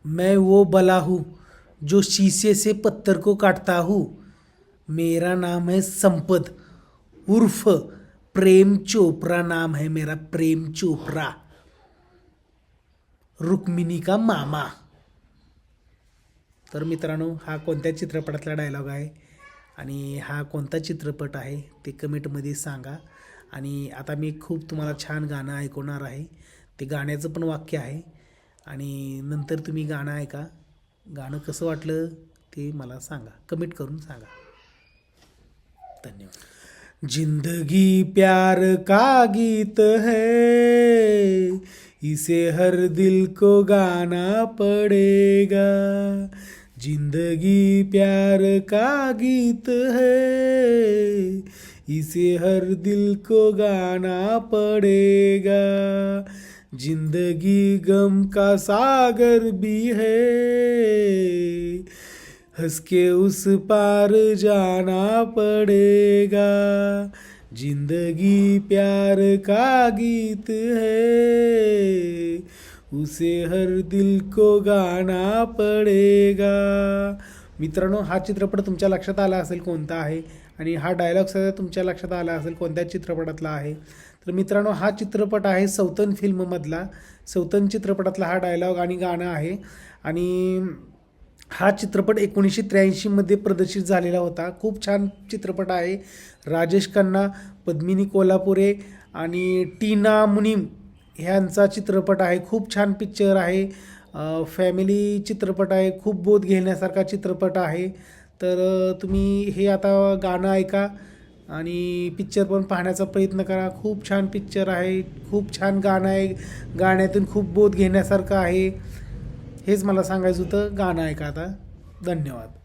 मैं वो बला हूँ जो शीशे से पत्थर को काटता हूँ. मेरा नाम है संपत उर्फ प्रेम चोपड़ा नाम है मेरा. प्रेम चोपड़ा, रुक्मिणी का मामा. तर मित्रांनो, हा कोणत्या चित्रपटातला डायलॉग आहे आणि हा कोणता चित्रपट आहे ते कमेंटमध्ये सांगा. आणि आता मी खूप तुम्हाला छान गाणं ऐकवणार आहे. ते गाण्याचं पण वाक्य आहे आणि नंतर तुम्ही गाणं ऐका. गाणं कसं वाटलं ते मला सांगा, कमेंट करून सांगा. धन्यवाद. जिंदगी प्यार का गीत है, इसे हर दिल को गाना पड़ेगा. जिंदगी प्यार का गीत है, इसे हर दिल को गाना पड़ेगा. जिंदगी गम का सागर भी है, हंस के उस पार जाना पड़ेगा. जिंदगी प्यार का गीत है, उसे हर दिल को गाना पड़ेगा. मित्रांनो, हा चित्रपट तुमच्या लक्षात आला असेल कोणता आहे आणि हा डायलॉग सुद्धा तुमच्या लक्षात आला असेल कोणत्या चित्रपटातला आहे. तर मित्रांनो, हा चित्रपट आहे सौतन फिल्ममधला. सौतन चित्रपटातला हा डायलॉग आणि गाणं आहे. आणि हा चित्रपट 1983मध्ये प्रदर्शित झालेला होता. खूप छान चित्रपट आहे. राजेश खन्ना, पद्मिनी कोल्हापुरे आणि टीना मुनीम ह्यांचा चित्रपट आहे. खूप छान पिक्चर आहे. फॅमिली चित्रपट आहे. खूप बोध घेण्यासारखा चित्रपट आहे. तर तुम्ही हे आता गाणं ऐका आणि पिक्चर पण पाहण्याचा प्रयत्न करा. खूप छान पिक्चर आहे. खूप छान गाणं आहे. गाण्यातून खूप बोध घेण्यासारखं आहे. हेच मला सांगायचं होतं. गाणं ऐका आता. धन्यवाद.